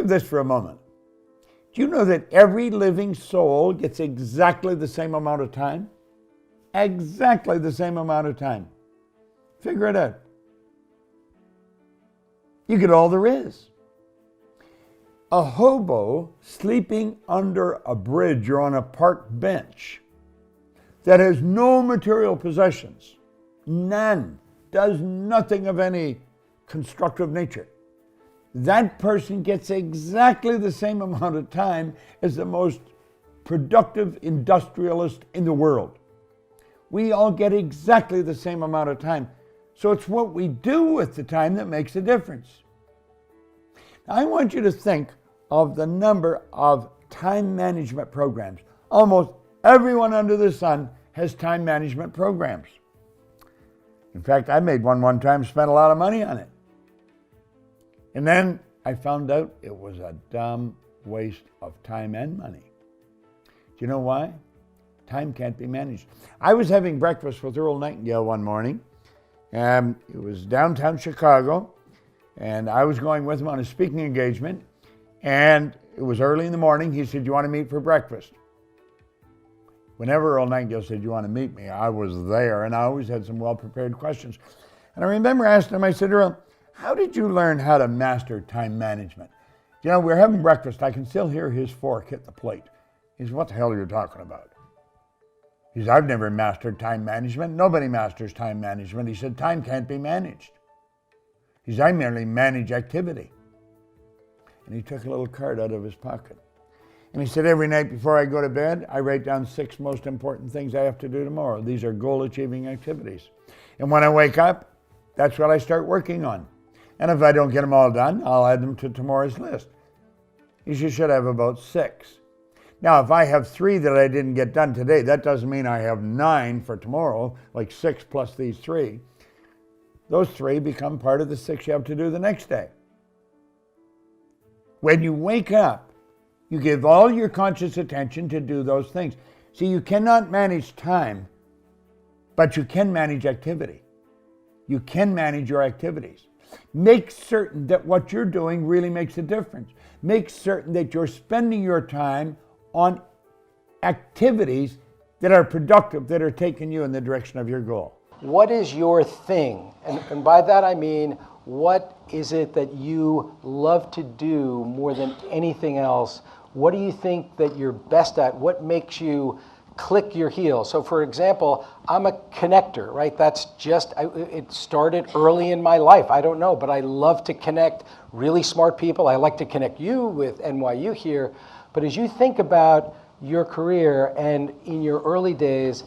of this for a moment. Do you know that every living soul gets exactly the same amount of time? Exactly the same amount of time. Figure it out. You get all there is. A hobo sleeping under a bridge or on a park bench that has no material possessions, none, does nothing of any constructive nature. That person gets exactly the same amount of time as the most productive industrialist in the world. We all get exactly the same amount of time. So it's what we do with the time that makes a difference. Now, I want you to think of the number of time management programs. Almost everyone under the sun has time management programs. In fact, I made one time, spent a lot of money on it. And then I found out it was a dumb waste of time and money. Do you know why? Time can't be managed. I was having breakfast with Earl Nightingale one morning. It was downtown Chicago, and I was going with him on a speaking engagement, and it was early in the morning. He said, "You want to meet for breakfast?" Whenever Earl Nightingale said, "You want to meet me?" I was there, and I always had some well-prepared questions. And I remember asking him, I said, "Earl, how did you learn how to master time management?" You know, we're having breakfast. I can still hear his fork hit the plate. He said, "What the hell are you talking about?" He said, "I've never mastered time management. Nobody masters time management." He said, "Time can't be managed." He said, "I merely manage activity." And he took a little card out of his pocket. And he said, "Every night before I go to bed, I write down 6 most important things I have to do tomorrow. These are goal-achieving activities. And when I wake up, that's what I start working on. And if I don't get them all done, I'll add them to tomorrow's list." You should have about 6. Now, if I have 3 that I didn't get done today, that doesn't mean I have 9 for tomorrow, like 6 plus these 3. Those 3 become part of the 6 you have to do the next day. When you wake up, you give all your conscious attention to do those things. See, you cannot manage time, but you can manage activity. You can manage your activities. Make certain that what you're doing really makes a difference. Make certain that you're spending your time on activities that are productive, that are taking you in the direction of your goal. What is your thing? And by that I mean, what is it that you love to do more than anything else? What do you think that you're best at? What makes you click your heels? So for example, I'm a connector, right? That's just, it started early in my life. I don't know, but I love to connect really smart people. I like to connect you with NYU here. But as you think about your career and in your early days,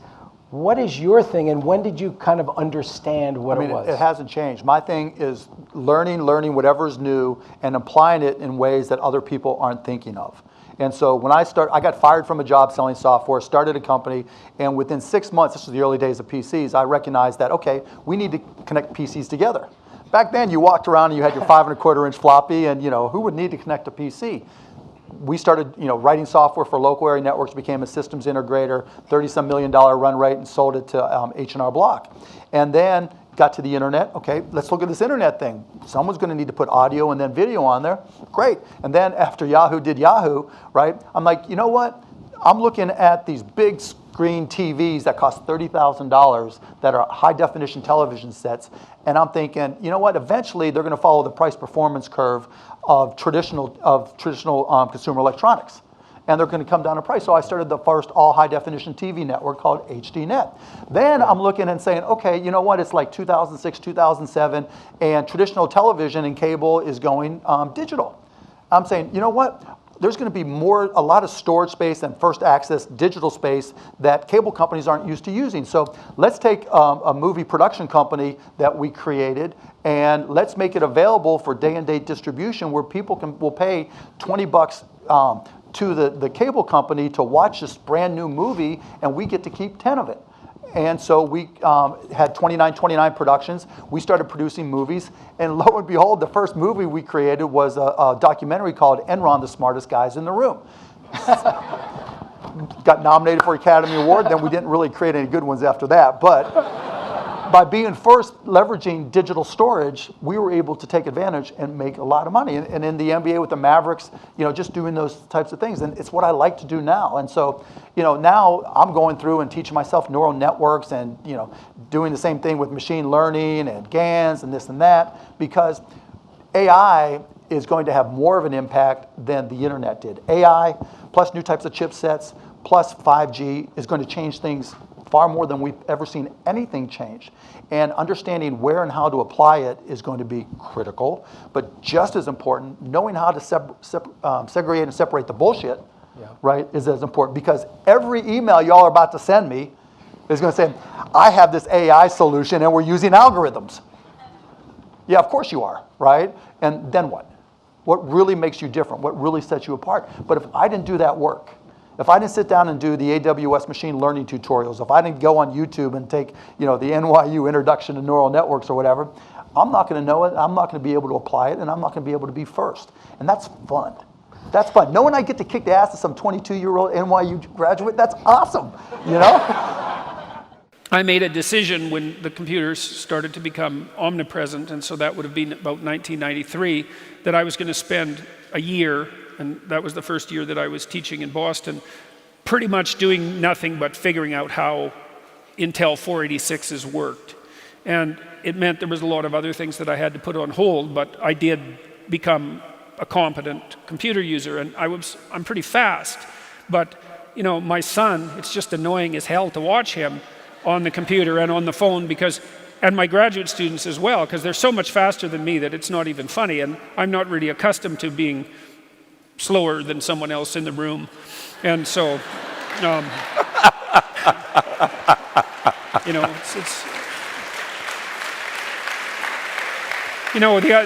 what is your thing, and when did you kind of understand what it was? It hasn't changed. My thing is learning whatever is new and applying it in ways that other people aren't thinking of. And so when I got fired from a job selling software, started a company, and within 6 months, this was the early days of PCs, I recognized that, okay, we need to connect PCs together. Back then, you walked around and you had your 5 1/4-inch floppy, and who would need to connect a PC? We started, writing software for local area networks, became a systems integrator, $30-some million run rate, and sold it to H&R Block. And then got to the internet. Okay, let's look at this internet thing. Someone's going to need to put audio and then video on there. Great. And then after Yahoo did Yahoo, right, I'm like, you know what? I'm looking at these big screen TVs that cost $30,000 that are high definition television sets. And I'm thinking, you know what? Eventually they're going to follow the price performance curve of traditional consumer electronics. And they're going to come down in price. So I started the first all high definition TV network called HDNet. Then I'm looking and saying, okay, you know what? It's like 2006, 2007, and traditional television and cable is going digital. I'm saying, you know what? There's going to be a lot of storage space and first access digital space that cable companies aren't used to using. So let's take a movie production company that we created and let's make it available for day and date distribution where people will pay $20 to the cable company to watch this brand new movie, and we get to keep 10 of it. And so we had 29 productions. We started producing movies, and lo and behold, the first movie we created was a documentary called Enron, the Smartest Guys in the Room. Got nominated for Academy Award, then we didn't really create any good ones after that, but by being first leveraging digital storage, we were able to take advantage and make a lot of money. And in the NBA with the Mavericks, just doing those types of things. And it's what I like to do now. And so, now I'm going through and teaching myself neural networks and, doing the same thing with machine learning and GANs and this and that, because AI is going to have more of an impact than the internet did. AI plus new types of chipsets plus 5G is going to change things far more than we've ever seen anything change. And understanding where and how to apply it is going to be critical. But just as important, knowing how to segregate and separate the bullshit, right, is as important. Because every email y'all are about to send me is going to say, I have this AI solution and we're using algorithms. Yeah, of course you are, right? And then what? What really makes you different? What really sets you apart? But if I didn't do that work, if I didn't sit down and do the AWS machine learning tutorials, if I didn't go on YouTube and take, the NYU Introduction to Neural Networks or whatever, I'm not going to know it, I'm not going to be able to apply it, and I'm not going to be able to be first. And that's fun. That's fun. Knowing I get to kick the ass of some 22-year-old NYU graduate, that's awesome, I made a decision when the computers started to become omnipresent, and so that would have been about 1993, that I was going to spend a year, and that was the first year that I was teaching in Boston, pretty much doing nothing but figuring out how Intel 486s worked. And it meant there was a lot of other things that I had to put on hold, but I did become a competent computer user, and I'm pretty fast. But, my son, it's just annoying as hell to watch him on the computer and on the phone, and my graduate students as well, because they're so much faster than me that it's not even funny, and I'm not really accustomed to being slower than someone else in the room. And so, it's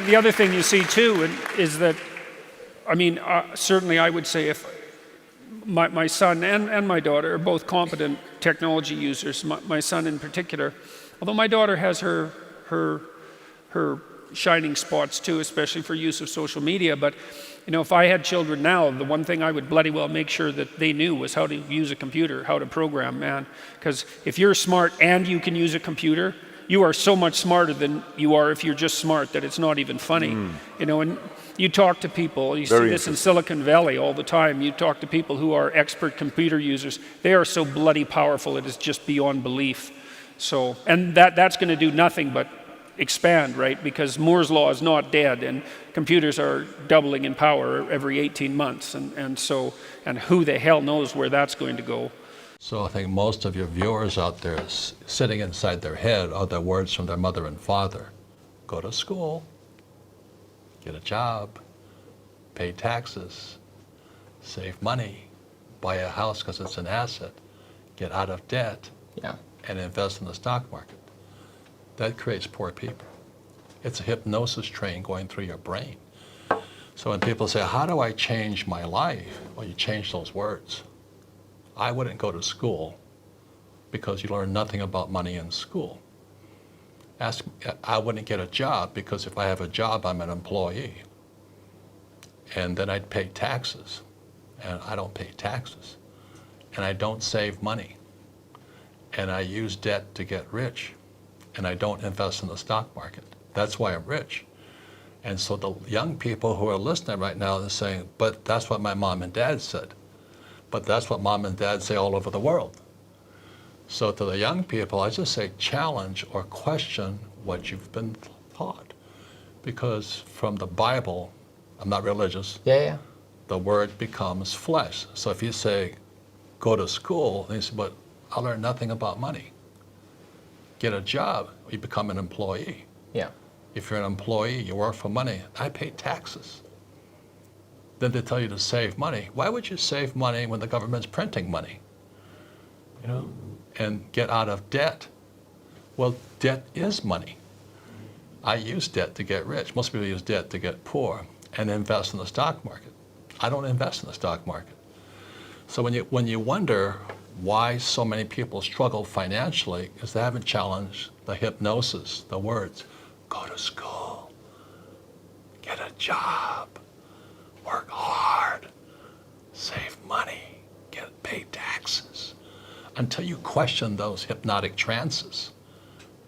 the other thing you see too is that, certainly I would say if my son and my daughter are both competent technology users, my son in particular, although my daughter has her shining spots too, especially for use of social media. But if I had children now, the one thing I would bloody well make sure that they knew was how to use a computer, how to program, man. Because if you're smart and you can use a computer, you are so much smarter than you are if you're just smart that it's not even funny. And you talk to people, you see this in Silicon Valley all the time, you talk to people who are expert computer users, they are so bloody powerful, it is just beyond belief. So, and that's going to do nothing but expand, right? Because Moore's law is not dead, and computers are doubling in power every 18 months, and who the hell knows where that's going to go. So I think most of your viewers out there sitting inside their head are the words from their mother and father. Go to school, get a job, pay taxes, save money, buy a house because it's an asset, get out of debt, and invest in the stock market. That creates poor people. It's a hypnosis train going through your brain. So when people say, how do I change my life? Well, you change those words. I wouldn't go to school because you learn nothing about money in school. I wouldn't get a job because if I have a job, I'm an employee. And then I'd pay taxes, and I don't pay taxes. And I don't save money. And I use debt to get rich. And I don't invest in the stock market. That's why I'm rich. And so the young people who are listening right now are saying, but that's what my mom and dad said. But that's what mom and dad say all over the world. So to the young people, I just say challenge or question what you've been taught. Because from the Bible, I'm not religious, the word becomes flesh. So if you say, go to school, and you say, but I learned nothing about money. Get a job, you become an employee. If you're an employee, you work for money, I pay taxes. Then they tell you to save money. Why would you save money when the government's printing money? And get out of debt. Well, debt is money. I use debt to get rich. Most people use debt to get poor and invest in the stock market. I don't invest in the stock market. So when you wonder why so many people struggle financially, is they haven't challenged the hypnosis, the words, go to school, get a job, work hard, save money, pay taxes. Until you question those hypnotic trances,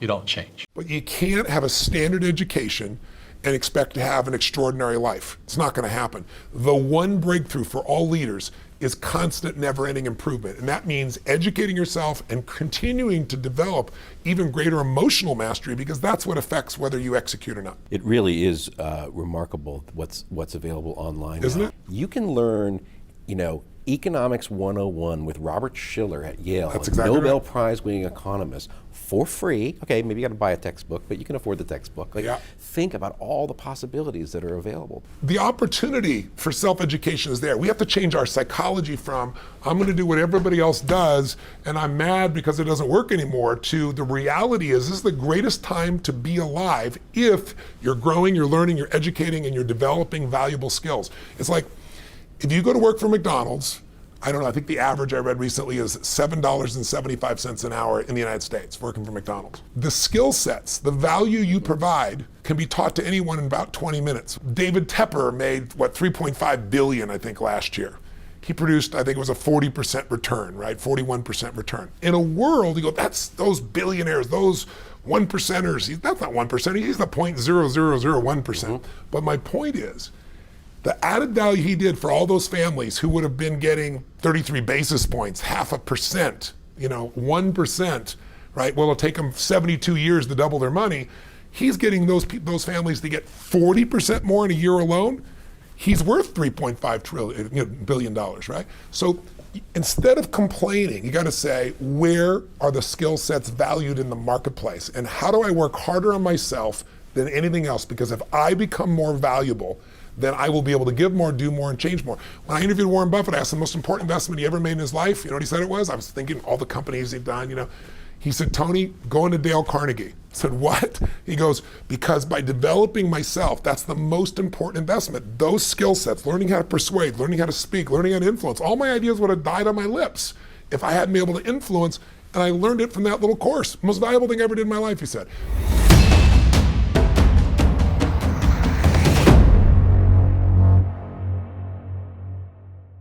you don't change. But you can't have a standard education and expect to have an extraordinary life. It's not going to happen. The one breakthrough for all leaders is constant, never-ending improvement. And that means educating yourself and continuing to develop even greater emotional mastery, because that's what affects whether you execute or not. It really is remarkable what's available online. Isn't now. it? You can learn, Economics 101 with Robert Shiller at Yale, That's a exactly Nobel right. Prize-winning economist, for free. Okay, maybe you got to buy a textbook, but you can afford the textbook. Yeah. Think about all the possibilities that are available. The opportunity for self-education is there. We have to change our psychology from, I'm going to do what everybody else does, and I'm mad because it doesn't work anymore, to the reality is this is the greatest time to be alive if you're growing, you're learning, you're educating, and you're developing valuable skills. It's like, if you go to work for McDonald's, I don't know, I think the average I read recently is $7.75 an hour in the United States working for McDonald's. The skill sets, the value you provide can be taught to anyone in about 20 minutes. David Tepper made, $3.5 billion, I think, last year. He produced, I think it was a 40% return, right? 41% return. In a world, you go, that's those billionaires, those 1%ers. That's not 1%, he's the 0.0001%. But my point is, the added value he did for all those families who would have been getting 33 basis points, 0.5%, 1%, right? Well, it'll take them 72 years to double their money. He's getting those families to get 40% more in a year alone. He's worth $3.5 billion, right? So instead of complaining, you got to say, where are the skill sets valued in the marketplace? And how do I work harder on myself than anything else? Because if I become more valuable, then I will be able to give more, do more, and change more. When I interviewed Warren Buffett, I asked the most important investment he ever made in his life. You know what he said it was? I was thinking all the companies he'd done, He said, Tony, go into Dale Carnegie. I said, what? He goes, because by developing myself, that's the most important investment. Those skill sets, learning how to persuade, learning how to speak, learning how to influence, all my ideas would have died on my lips if I hadn't been able to influence, and I learned it from that little course. Most valuable thing I ever did in my life, he said.